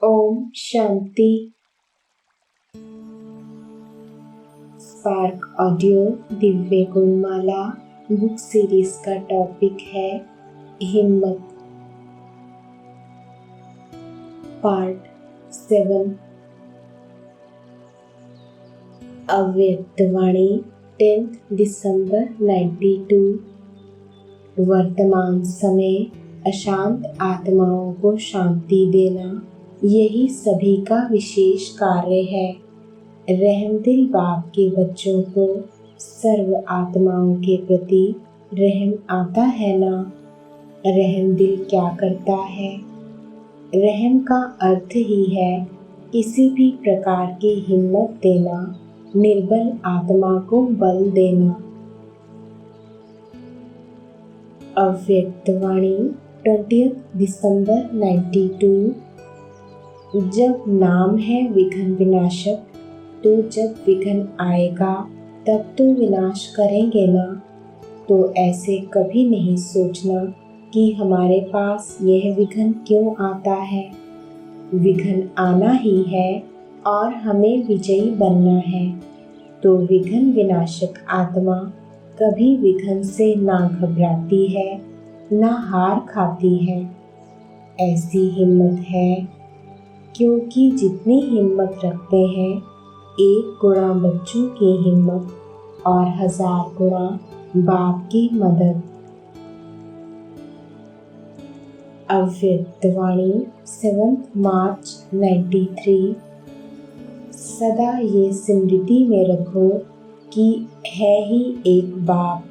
Om Shanti. Spark audio Divya Gunmala book series का topic है हिम्मत। पार्ट 7। अव्यक्तवाणी 10 दिसंबर 92। वर्तमान समय अशांत आत्माओं को शांति देना, यही सभी का विशेष कार्य है। रहमदिल बाप के बच्चों को सर्व आत्माओं के प्रति रहम आता है ना? रहमदिल क्या करता है? रहम का अर्थ ही है किसी भी प्रकार की हिम्मत देना, निर्बल आत्मा को बल देना। अव्यक्तवाणी 20 दिसंबर 92। जब नाम है विघ्न विनाशक, तो जब विघ्न आएगा तब तो विनाश करेंगे ना। तो ऐसे कभी नहीं सोचना कि हमारे पास यह विघ्न क्यों आता है। विघ्न आना ही है और हमें विजयी बनना है। तो विघ्न विनाशक आत्मा कभी विघ्न से ना घबराती है, ना हार खाती है। ऐसी हिम्मत है क्योंकि जितनी हिम्मत रखते हैं, 1 गुणा बच्चों की हिम्मत और 1000 गुणा बाप की मदद। अव्यक्तवाणी 7 मार्च 93। सदा ये स्मृति में रखो कि है ही एक बाप,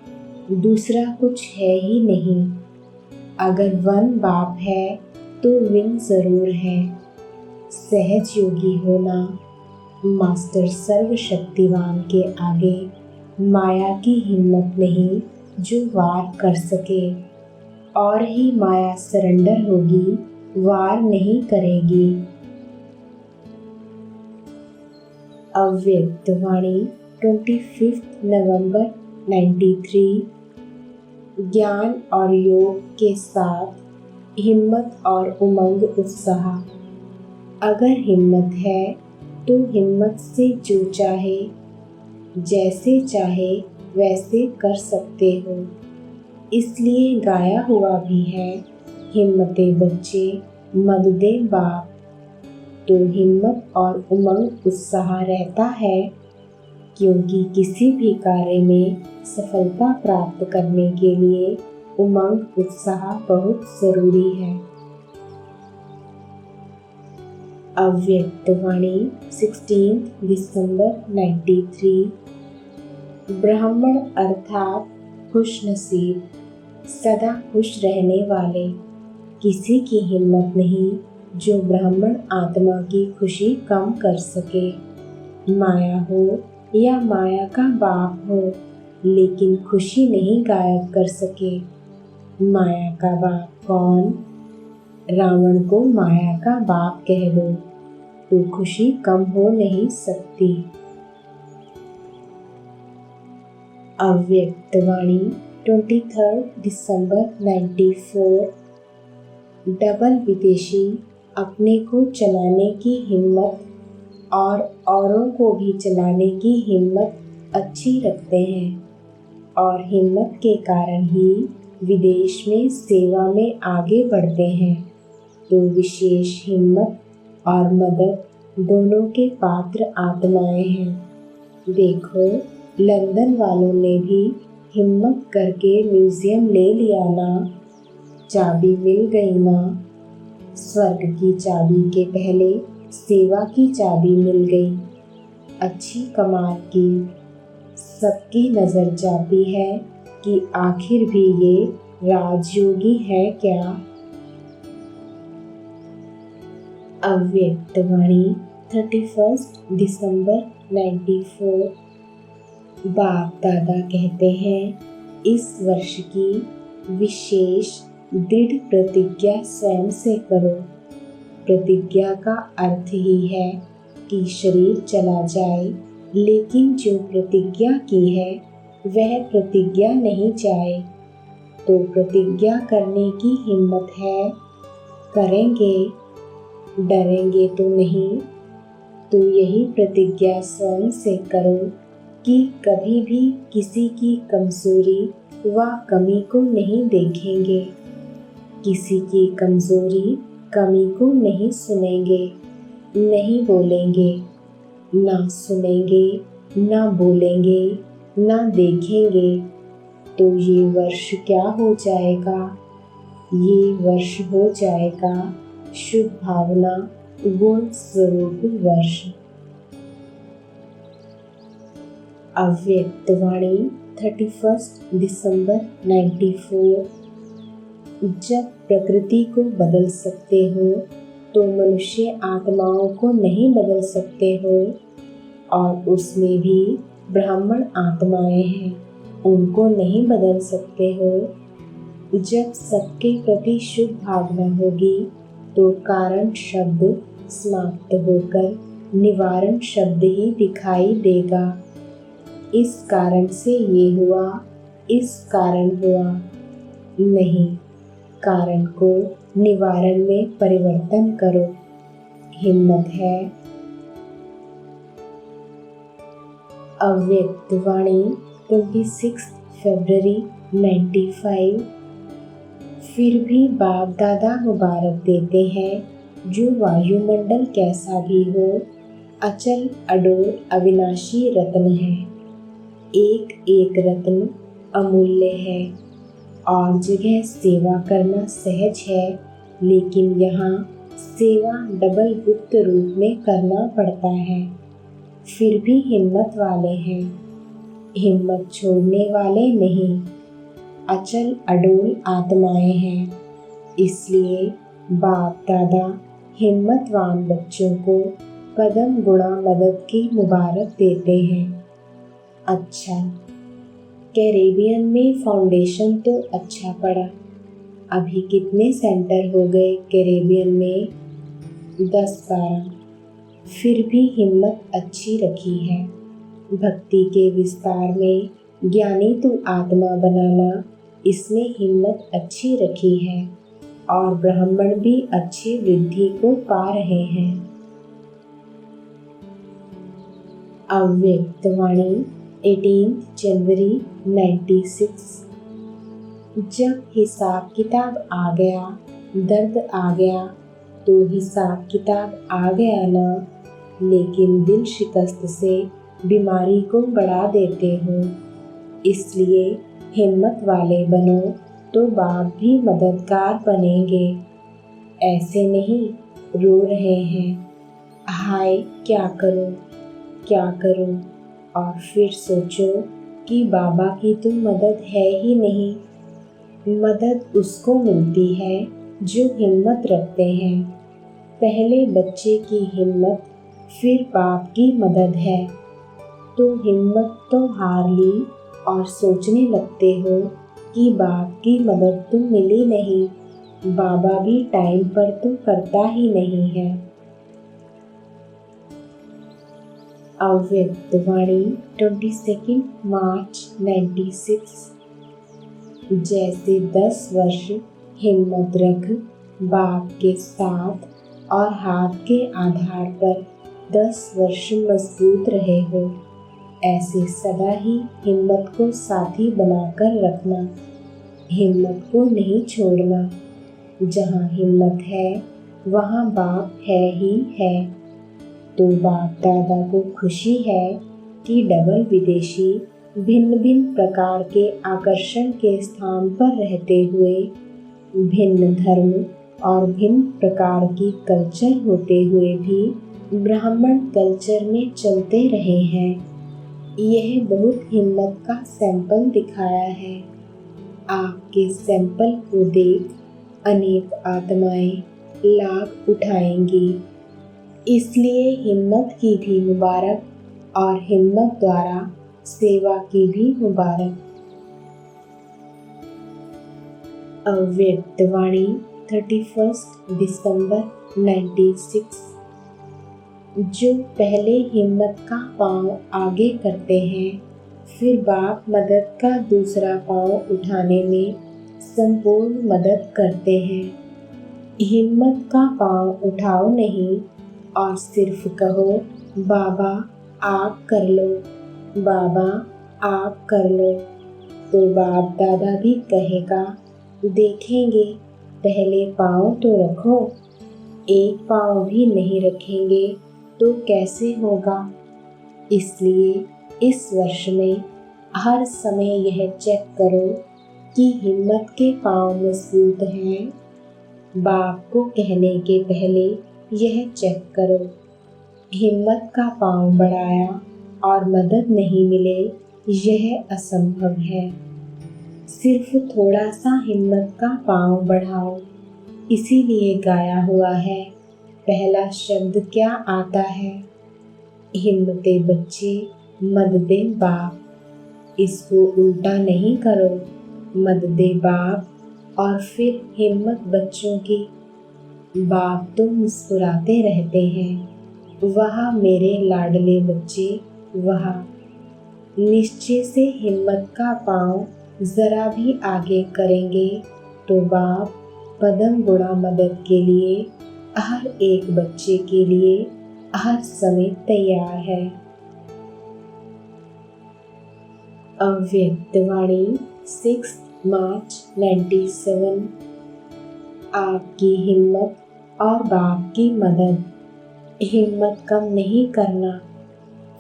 दूसरा कुछ है ही नहीं। अगर वन बाप है तो विन जरूर है। सहज योगी होना, मास्टर सर्वशक्तिवान के आगे माया की हिम्मत नहीं जो वार कर सके, और ही माया सरेंडर होगी, वार नहीं करेगी। अव्यक्तवाणी 25 नवंबर 93। ज्ञान और योग के साथ हिम्मत और उमंग उत्साह। अगर हिम्मत है तो हिम्मत से जो चाहे, जैसे चाहे वैसे कर सकते हो। इसलिए गाया हुआ भी है, हिम्मते बच्चे मद दे बाप। तो हिम्मत और उमंग उत्साह रहता है, क्योंकि किसी भी कार्य में सफलता प्राप्त करने के लिए उमंग उत्साह बहुत जरूरी है। अव्यक्तवाणी 16 दिसंबर 93। ब्राह्मण अर्थात खुश नसीब, सदा खुश रहने वाले। किसी की हिम्मत नहीं जो ब्राह्मण आत्मा की खुशी कम कर सके। माया हो या माया का बाप हो, लेकिन खुशी नहीं गायब कर सके। माया का बाप कौन? रावण को माया का बाप कह दो तो खुशी कम हो नहीं सकती। अव्यक्तवाणी 23 दिसंबर 94। डबल विदेशी अपने को चलाने की हिम्मत और औरों को भी चलाने की हिम्मत अच्छी रखते हैं, और हिम्मत के कारण ही विदेश में सेवा में आगे बढ़ते हैं। तो विशेष हिम्मत और मदद दोनों के पात्र आत्माएं हैं। देखो, लंदन वालों ने भी हिम्मत करके म्यूजियम ले लिया ना, चाबी मिल गई ना। स्वर्ग की चाबी के पहले सेवा की चाबी मिल गई। अच्छी कमाल की। सबकी नजर जाती है कि आखिर भी ये राजयोगी है क्या। अव्यक्तवाणी 31 दिसंबर 94। बाप दादा कहते हैं, इस वर्ष की विशेष दृढ़ प्रतिज्ञा स्वयं से करो। प्रतिज्ञा का अर्थ ही है कि शरीर चला जाए, लेकिन जो प्रतिज्ञा की है वह प्रतिज्ञा नहीं जाए। तो प्रतिज्ञा करने की हिम्मत है, करेंगे। डरेंगे तो नहीं। तो यही प्रतिज्ञा स्वयं से करो कि कभी भी किसी की कमजोरी व कमी को नहीं देखेंगे, किसी की कमजोरी कमी को नहीं सुनेंगे, नहीं बोलेंगे, ना सुनेंगे, ना बोलेंगे, ना देखेंगे। तो ये वर्ष क्या हो जाएगा? ये वर्ष हो जाएगा शुभ भावना गुण स्वरूप वर्ष। अव्यक्तवाणी 31 दिसंबर 94। जब प्रकृति को बदल सकते हो तो मनुष्य आत्माओं को नहीं बदल सकते हो, और उसमें भी ब्राह्मण आत्माएं हैं, उनको नहीं बदल सकते हो। जब सबके प्रति शुभ भावना होगी तो कारण शब्द समाप्त होकर निवारण शब्द ही दिखाई देगा। इस कारण से ये हुआ, इस कारण हुआ नहीं, कारण को निवारण में परिवर्तन करो। हिम्मत है। अव्यक्तवाणी 26 फरवरी 95। फिर भी बाप दादा मुबारक देते हैं जो वायुमंडल कैसा भी हो, अचल अडोल अविनाशी रत्न है। एक एक रत्न अमूल्य है और जगह सेवा करना सहज है, लेकिन यहाँ सेवा डबल गुप्त रूप में करना पड़ता है। फिर भी हिम्मत वाले हैं, हिम्मत छोड़ने वाले नहीं, अचल अडोल आत्माएं हैं। इसलिए बाप दादा हिम्मतवान बच्चों को पदम गुणा मदद की मुबारक देते हैं। अच्छा, कैरेबियन में फाउंडेशन तो अच्छा पड़ा। अभी कितने सेंटर हो गए कैरेबियन में? 10-12। फिर भी हिम्मत अच्छी रखी है। भक्ति के विस्तार में ज्ञानी तू आत्मा बनाना, इसमें हिम्मत अच्छी रखी है और ब्राह्मण भी अच्छी वृद्धि को पा रहे हैं। अव्यक्तवाणी 18 जनवरी 96। जब हिसाब किताब आ गया, दर्द आ गया, तो हिसाब किताब आ गया ना, लेकिन दिल शिकस्त से बीमारी को बढ़ा देते हो। इसलिए हिम्मत वाले बनो तो बाप भी मददगार बनेंगे। ऐसे नहीं रो रहे हैं, हाय क्या करूं, क्या करूं, और फिर सोचो कि बाबा की तो मदद है ही नहीं। मदद उसको मिलती है जो हिम्मत रखते हैं। पहले बच्चे की हिम्मत, फिर बाप की मदद है। तो हिम्मत तो हार ली और सोचने लगते हो कि बाप की मदद तो मिली नहीं, बाबा भी टाइम पर तो करता ही नहीं है। अव्यक्तवाणी 22 मार्च 96। जैसे 10 वर्ष हिम्मत रख बाप के साथ और हाथ के आधार पर 10 वर्ष मजबूत रहे हो, ऐसे सदा ही हिम्मत को साथी बनाकर रखना, हिम्मत को नहीं छोड़ना। जहाँ हिम्मत है वहाँ बाप है ही है। तो बाप दादा को खुशी है कि डबल विदेशी भिन्न भिन्न प्रकार के आकर्षण के स्थान पर रहते हुए, भिन्न धर्म और भिन्न प्रकार की कल्चर होते हुए भी ब्राह्मण कल्चर में चलते रहे हैं। यह बहुत हिम्मत का सैंपल दिखाया है। आपके सैंपल को देख अनेक आत्माएं लाभ उठाएंगी। इसलिए हिम्मत की भी मुबारक और हिम्मत द्वारा सेवा की भी मुबारक। अव्यक्तवाणी 31 दिसंबर 96। जो पहले हिम्मत का पांव आगे करते हैं, फिर बाप मदद का दूसरा पांव उठाने में संपूर्ण मदद करते हैं। हिम्मत का पांव उठाओ नहीं और सिर्फ कहो बाबा आप कर लो, बाबा आप कर लो। तो बाप दादा भी कहेगा देखेंगे, पहले पाँव तो रखो। एक पाँव भी नहीं रखेंगे तो कैसे होगा। इसलिए इस वर्ष में हर समय यह चेक करो कि हिम्मत के पाँव मजबूत हैं। बाप को कहने के पहले यह चेक करो। हिम्मत का पाँव बढ़ाया और मदद नहीं मिले, यह असंभव है। सिर्फ थोड़ा सा हिम्मत का पाँव बढ़ाओ। इसीलिए गाया हुआ है, पहला शब्द क्या आता है? हिम्मते बच्चे मददे बाप। इसको उल्टा नहीं करो, मददे बाप और फिर हिम्मत बच्चों की। बाप तो मुस्कुराते रहते हैं, वह मेरे लाडले बच्चे वह। निश्चय से हिम्मत का पाँव जरा भी आगे करेंगे तो बाप पदम गुणा मदद के लिए हर एक बच्चे के लिए हर समय तैयार है। अव्यक्त वाणी 6 मार्च 97। आपकी हिम्मत और बाप की मदद। हिम्मत कम नहीं करना,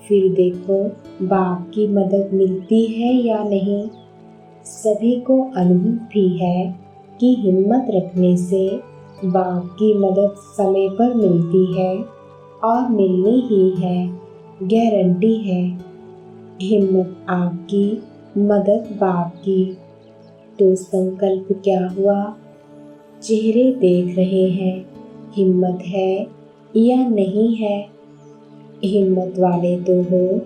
फिर देखो बाप की मदद मिलती है या नहीं। सभी को अनुभव भी है कि हिम्मत रखने से बाप की मदद समय पर मिलती है और मिलनी ही है, गारंटी है। हिम्मत आपकी, मदद बाप की। तो संकल्प क्या हुआ? चेहरे देख रहे हैं, हिम्मत है या नहीं है। हिम्मत वाले तो हो,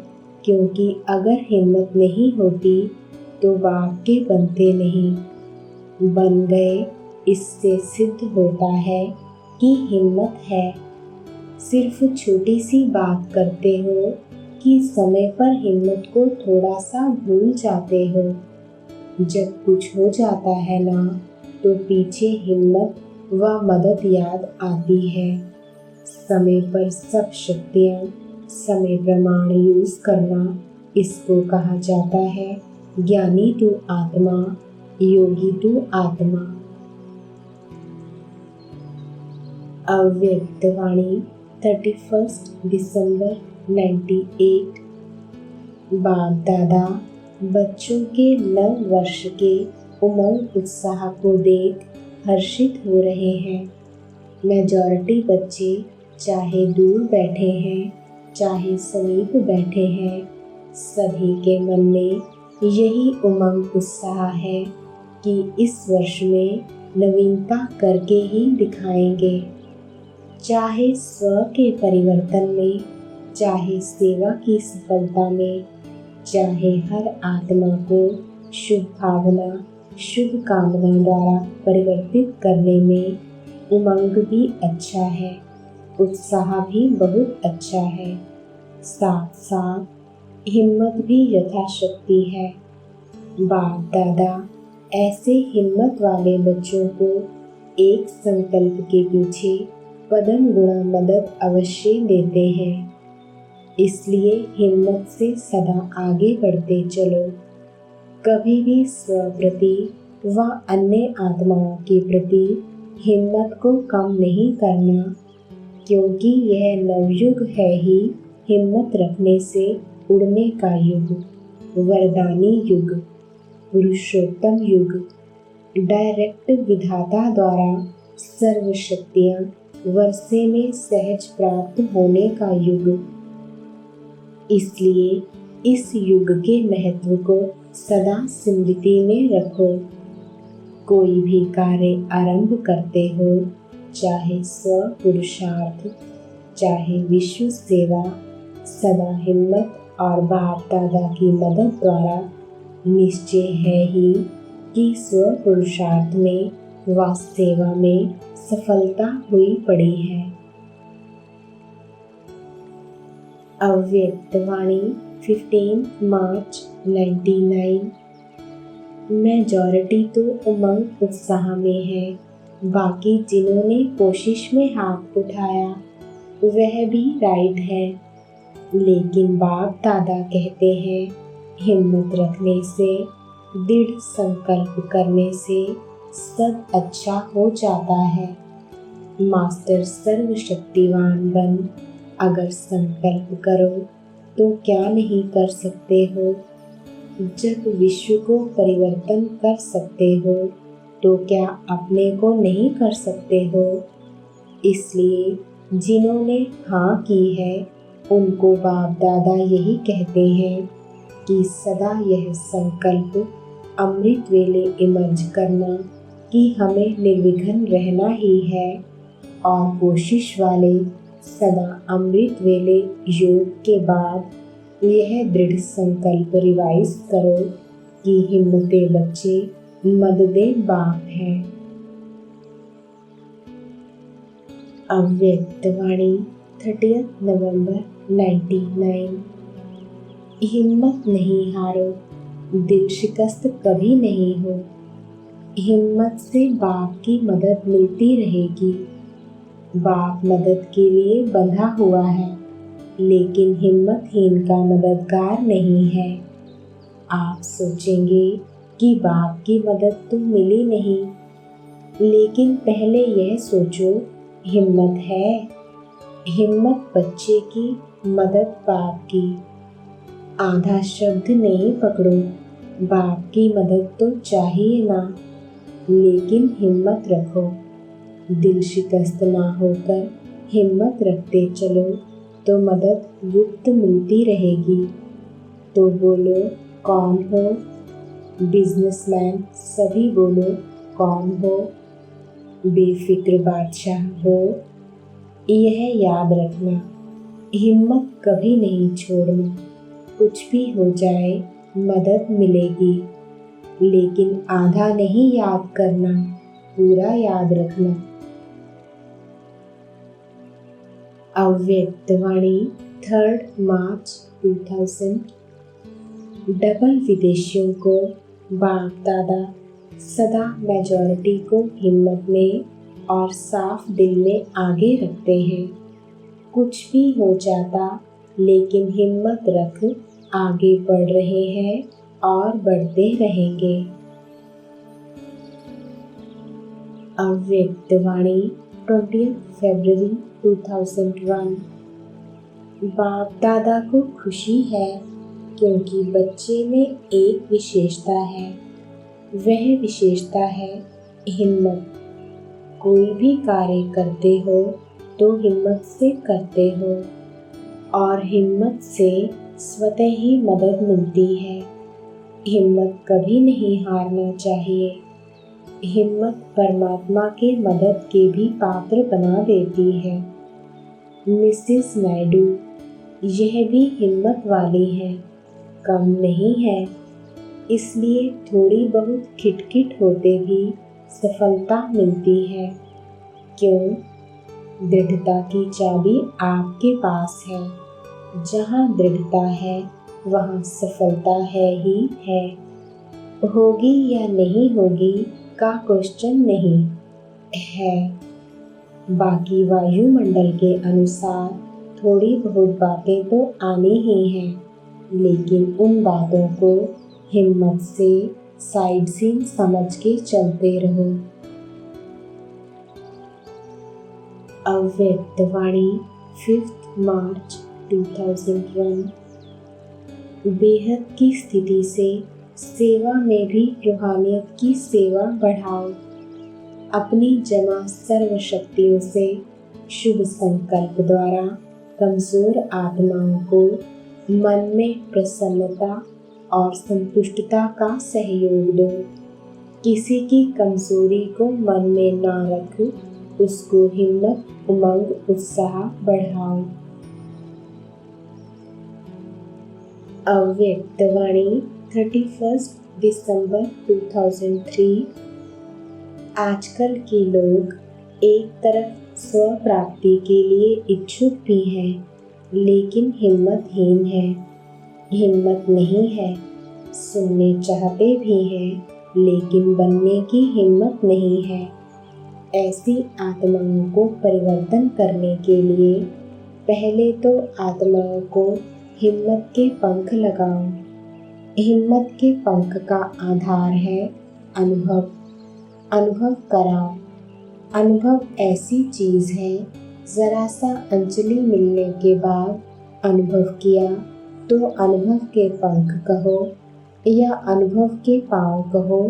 क्योंकि अगर हिम्मत नहीं होती तो बाप के बनते नहीं। बन गए, इससे सिद्ध होता है कि हिम्मत है। सिर्फ छोटी सी बात करते हो कि समय पर हिम्मत को थोड़ा सा भूल जाते हो। जब कुछ हो जाता है ना, तो पीछे हिम्मत व मदद याद आती है। समय पर सब शक्तियाँ समय प्रमाण यूज करना, इसको कहा जाता है ज्ञानी तू आत्मा, योगी तू आत्मा। अव्यक्त वाणी 31 दिसंबर 98। बाप दादा बच्चों के 9 वर्ष के उमंग उत्साह को देख हर्षित हो रहे हैं। मेजॉरिटी बच्चे चाहे दूर बैठे हैं, चाहे समीप बैठे हैं, सभी के मन में यही उमंग उत्साह है कि इस वर्ष में नवीनता करके ही दिखाएंगे। चाहे स्व के परिवर्तन में, चाहे सेवा की सफलता में, चाहे हर आत्मा को शुभ भावना, शुभ कामना द्वारा परिवर्तित करने में उमंग भी अच्छा है, उत्साह भी बहुत अच्छा है। साथ साथ हिम्मत भी यथाशक्ति है। बाप दादा ऐसे हिम्मत वाले बच्चों को एक संकल्प के पीछे पदम गुणा मदद अवश्य देते हैं। इसलिए हिम्मत से सदा आगे बढ़ते चलो। कभी भी स्व प्रति व अन्य आत्माओं के प्रति हिम्मत को कम नहीं करना, क्योंकि यह नवयुग है ही हिम्मत रखने से उड़ने का युग, वरदानी युग, पुरुषोत्तम युग, डायरेक्ट विधाता द्वारा सर्व शक्तियाँ वर्षे में सहज प्राप्त होने का युग। इसलिए इस युग के महत्व को सदा स्मृति में रखो। कोई भी कार्य आरंभ करते हो, चाहे स्व पुरुषार्थ, चाहे विश्व सेवा, सदा हिम्मत और बाप दादा की मदद द्वारा निश्चय है ही कि स्व पुरुषार्थ में व सेवा में सफलता हुई पड़ी है। अव्यक्त वाणी 15 मार्च 99। मेजॉरिटी तो उमंग उत्साह में है, बाकी जिन्होंने कोशिश में हाथ उठाया वह भी राइट है, लेकिन बाप दादा कहते हैं हिम्मत रखने से, दृढ़ संकल्प करने से सब अच्छा हो जाता है। मास्टर सर्वशक्तिवान बन अगर संकल्प करो तो क्या नहीं कर सकते हो। जब विश्व को परिवर्तन कर सकते हो तो क्या अपने को नहीं कर सकते हो। इसलिए जिन्होंने हाँ की है उनको बाप दादा यही कहते हैं कि सदा यह संकल्प अमृत वेले इमर्ज करना कि हमें निर्विघ्न रहना ही है, और कोशिश वाले सदा अमृत वेले योग के बाद यह दृढ़ संकल्प रिवाइज करो कि हिम्मते बच्चे मददे बाप है। अव्यक्त वाणी 30 नवंबर 99। हिम्मत नहीं हारो, दिल शिकस्त कभी नहीं हो। हिम्मत से बाप की मदद मिलती रहेगी। बाप मदद के लिए बंधा हुआ है, लेकिन हिम्मतहीन का मददगार नहीं है। आप सोचेंगे कि बाप की मदद तो मिली नहीं, लेकिन पहले यह सोचो हिम्मत है। हिम्मत बच्चे की, मदद बाप की। आधा शब्द नहीं पकड़ो, बाप की मदद तो चाहिए ना, लेकिन हिम्मत रखो। दिल शिकस्त ना होकर हिम्मत रखते चलो तो मदद गुप्त मिलती रहेगी। तो बोलो कौन हो? बिजनेसमैन सभी बोलो कौन हो? बेफिक्र बादशाह हो? यह याद रखना, हिम्मत कभी नहीं छोड़ना। कुछ भी हो जाए मदद मिलेगी, लेकिन आधा नहीं याद करना, पूरा याद रखना। अव्यक्त वाणी 3 मार्च 2000। डबल विदेशियों को बाप दादा सदा मेजॉरिटी को हिम्मत में और साफ दिल में आगे रखते हैं। कुछ भी हो जाता, लेकिन हिम्मत रख आगे बढ़ रहे हैं और बढ़ते रहेंगे। अव्यक्त वाणी 20 फरवरी 2001। बाप दादा को खुशी है क्योंकि बच्चे में एक विशेषता है। वह विशेषता है हिम्मत। कोई भी कार्य करते हो तो हिम्मत से करते हो, और हिम्मत से स्वतः ही मदद मिलती है। हिम्मत कभी नहीं हारना चाहिए। हिम्मत परमात्मा के मदद के भी पात्र बना देती है। मिसेस नायडू यह भी हिम्मत वाली है, कम नहीं है। इसलिए थोड़ी बहुत खिटखिट होते भी सफलता मिलती है। क्यों? दृढ़ता की चाबी आपके पास है। जहाँ दृढ़ता है वहाँ सफलता है ही है। होगी या नहीं होगी का क्वेश्चन नहीं है। बाकी वायुमंडल के अनुसार थोड़ी बहुत बातें तो आनी ही हैं, लेकिन उन बातों को हिम्मत से साइड सीन समझ के चलते रहो। अव्यक्त वाणी 5 मार्च 2001। बेहद की स्थिति से सेवा में भी रूहानियत की सेवा बढ़ाओ। अपनी जमा सर्व शक्तियों से शुभ संकल्प द्वारा कमजोर आत्माओं को मन में प्रसन्नता और संतुष्टता का सहयोग दो। किसी की कमजोरी को मन में ना रख, उसको हिम्मत, उमंग, उत्साह बढ़ाओ। अव्यक्त वाणी 31 दिसंबर 2003। आजकल के लोग एक तरफ स्व प्राप्ति के लिए इच्छुक भी हैं, लेकिन हिम्मतहीन है। हिम्मत नहीं है। सुनने चाहते भी हैं, लेकिन बनने की हिम्मत नहीं है। ऐसी आत्माओं को परिवर्तन करने के लिए पहले तो आत्माओं को हिम्मत के पंख लगाओ। हिम्मत के पंख का आधार है अनुभव। अनुभव कराओ। अनुभव ऐसी चीज़ है, ज़रा सा अंजलि मिलने के बाद अनुभव किया तो अनुभव के पंख कहो या अनुभव के पाँव कहो,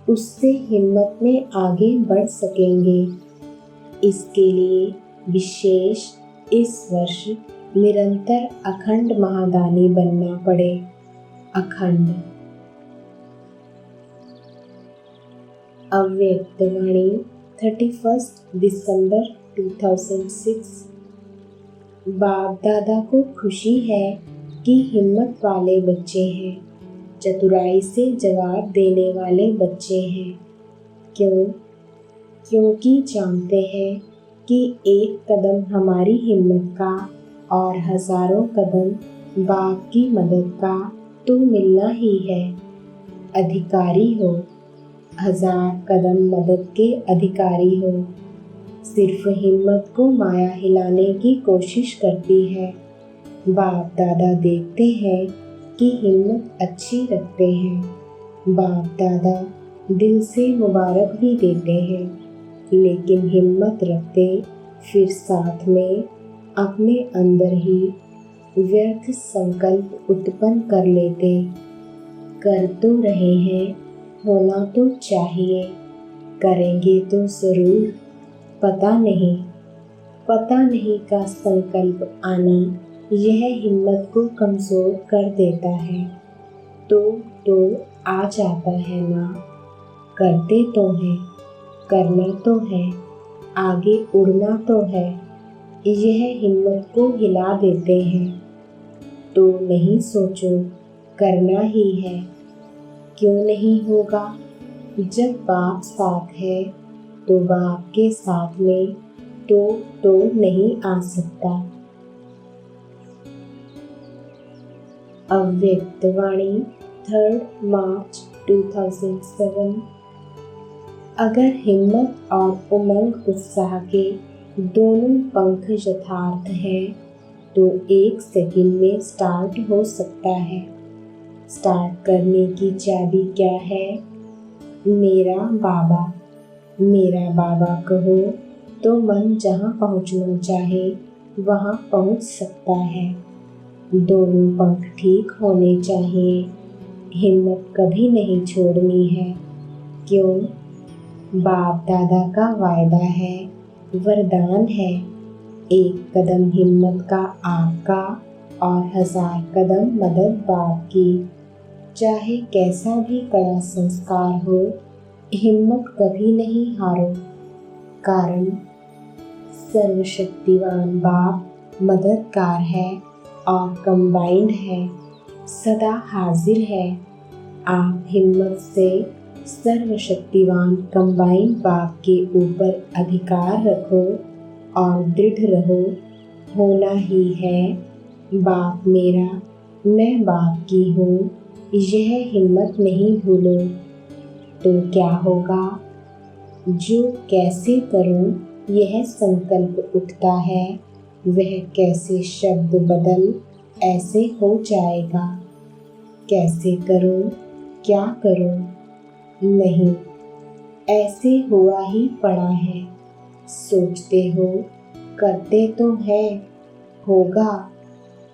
उससे हिम्मत में आगे बढ़ सकेंगे। इसके लिए विशेष इस वर्ष निरंतर अखंड महादानी बनना पड़े। अखंड। अव्यक्त वाणी 31 दिसंबर 2006। बाप दादा को खुशी है कि हिम्मत वाले बच्चे हैं, चतुराई से जवाब देने वाले बच्चे हैं। क्यों? क्योंकि जानते हैं कि एक कदम हमारी हिम्मत का और हजारों कदम बाप की मदद का तो मिलना ही है। अधिकारी हो, 1000 कदम मदद के अधिकारी हो। सिर्फ हिम्मत को माया हिलाने की कोशिश करती है। बाप दादा देखते हैं कि हिम्मत अच्छी रखते हैं। बाप दादा दिल से मुबारक भी देते हैं, लेकिन हिम्मत रखते फिर साथ में अपने अंदर ही व्यर्थ संकल्प उत्पन्न कर लेते। कर तो रहे हैं, होना तो चाहिए, करेंगे तो ज़रूर। पता नहीं का संकल्प आना यह हिम्मत को कमज़ोर कर देता है। तो आ जाता है ना। करते तो हैं, करना तो है, आगे उड़ना तो है, यह हिम्मत को हिला देते हैं। तो नहीं सोचो, करना ही है। क्यों नहीं होगा? जब बाप साथ है तो बाप के साथ में तो नहीं आ सकता। अव्यक्त वाणी 3 मार्च 2007। अगर हिम्मत और उमंग उत्साह के दोनों पंख यथार्थ हैं तो 1 सेकंड में स्टार्ट हो सकता है। स्टार्ट करने की चाबी क्या है? मेरा बाबा। मेरा बाबा कहो तो मन जहाँ पहुँचना चाहे वहाँ पहुँच सकता है। दोनों पंख ठीक होने चाहिए। हिम्मत कभी नहीं छोड़नी है। क्यों? बाप दादा का वायदा है, वरदान है। 1 कदम हिम्मत का आपका और 1000 कदम मदद बाप की। चाहे कैसा भी कड़ा संस्कार हो, हिम्मत कभी नहीं हारो। कारण सर्वशक्तिवान बाप मददगार है और कंबाइंड है, सदा हाजिर है। आप हिम्मत से सर्वशक्तिवान कंबाइंड बाप के ऊपर अधिकार रखो और दृढ़ रहो। होना ही है। बाप मेरा, मैं बाप की हूँ, यह हिम्मत नहीं भूलो। तो क्या होगा? जो कैसे करूँ यह संकल्प उठता है, वह कैसे शब्द बदल ऐसे हो जाएगा। कैसे करूँ, क्या करूँ? नहीं, ऐसे हुआ ही पड़ा है। सोचते हो, करते तो है, होगा,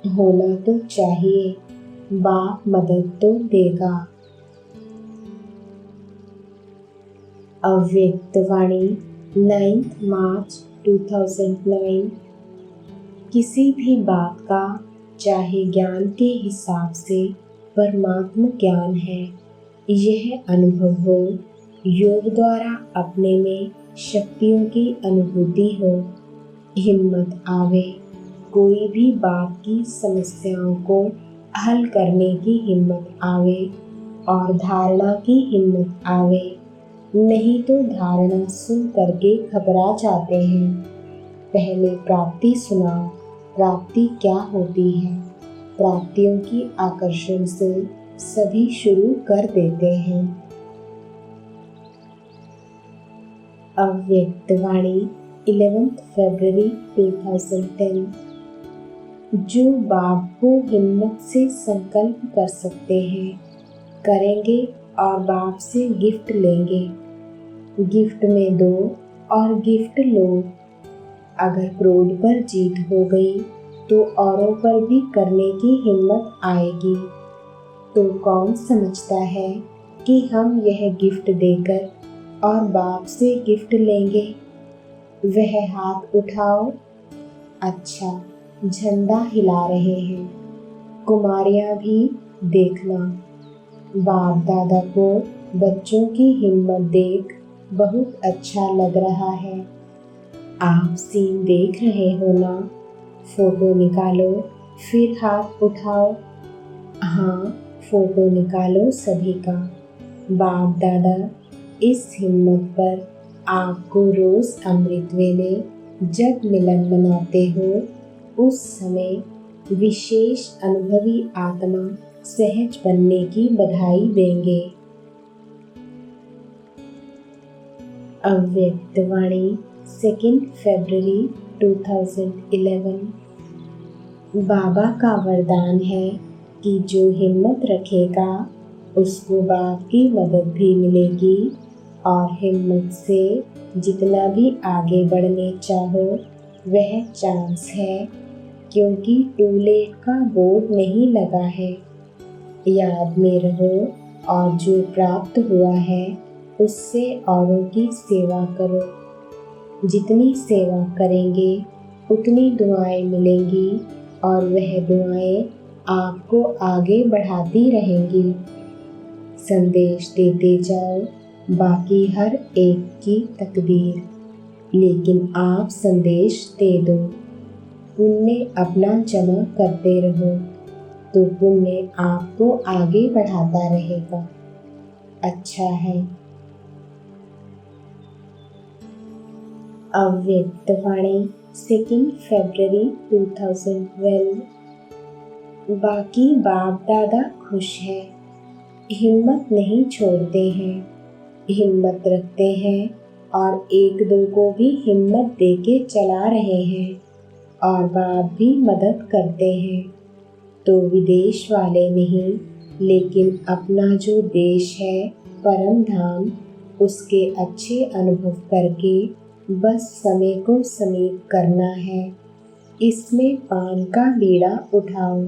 होना तो चाहिए। बाप मदद तो देगा। अव्यक्त वाणी 9 मार्च 2009। किसी भी बात का चाहे ज्ञान के हिसाब से परमात्म ज्ञान है, यह अनुभव हो, योग द्वारा अपने में शक्तियों की अनुभूति हो, हिम्मत आवे, कोई भी बाप की समस्याओं को हल करने की हिम्मत आवे और धारणा की हिम्मत आवे। नहीं तो धारणा सुन करके घबरा जाते हैं। पहले प्राप्ति सुनाओ। प्राप्ति क्या होती है? प्राप्तियों की आकर्षण से सभी शुरू कर देते हैं। अव्यक्तवाणी 11 फरवरी 2010। जो बाप को हिम्मत से संकल्प कर सकते हैं करेंगे और बाप से गिफ्ट लेंगे। गिफ्ट में दो और गिफ्ट लो। अगर क्रोध पर जीत हो गई तो औरों पर भी करने की हिम्मत आएगी। तो कौन समझता है कि हम यह गिफ्ट देकर और बाप से गिफ्ट लेंगे? वह हाथ उठाओ। अच्छा, झंडा हिला रहे हैं। कुमारियाँ भी देखना। बाप दादा को बच्चों की हिम्मत देख बहुत अच्छा लग रहा है। आप सीन देख रहे हो ना? फोटो निकालो फिर हाथ उठाओ। हाँ, फोटो निकालो सभी का। बाप दादा इस हिम्मत पर आपको रोज अमृत वेले जब मिलन मनाते हो उस समय विशेष अनुभवी आत्मा सहज बनने की बधाई देंगे। अव्यक्तवाणी 2 फरवरी 2011। बाबा का वरदान है कि जो हिम्मत रखेगा उसको बाप की मदद भी मिलेगी और हिम्मत से जितना भी आगे बढ़ने चाहो वह चांस है, क्योंकि टू लेट का बोर्ड नहीं लगा है। याद में रहो और जो प्राप्त हुआ है उससे औरों की सेवा करो। जितनी सेवा करेंगे उतनी दुआएं मिलेंगी और वह दुआएं आपको आगे बढ़ाती रहेंगी। संदेश देते जाओ, बाकी हर एक की तकदीर, लेकिन आप संदेश दे दो। पुण्य अपना जमा करते रहो तो पुण्य आपको आगे बढ़ाता रहेगा। अच्छा है। अव्यक्तवाणी 2 फरवरी 2012। बाकी बाप दादा खुश है, हिम्मत नहीं छोड़ते हैं, हिम्मत रखते हैं और एक दो को भी हिम्मत देके चला रहे हैं और बाप भी मदद करते हैं। तो विदेश वाले नहीं, लेकिन अपना जो देश है परम धाम, उसके अच्छे अनुभव करके बस समय को समीप करना है। इसमें पान का बीड़ा उठाओ।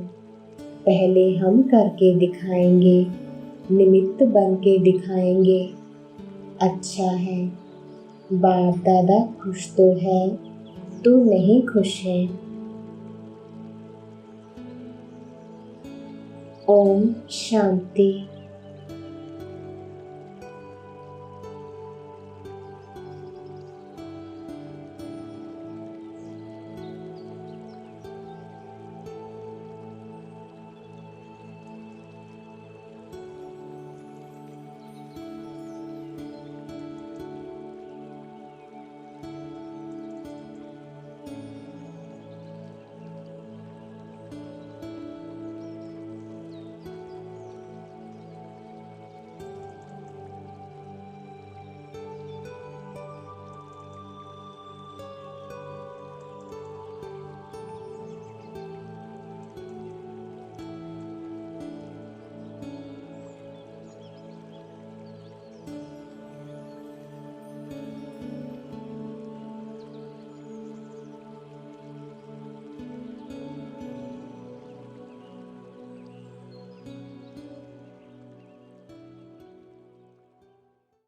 पहले हम करके दिखाएंगे, निमित्त बन के दिखाएंगे। अच्छा है। बाप दादा खुश तो है तो नहीं खुश है। ओम शांति।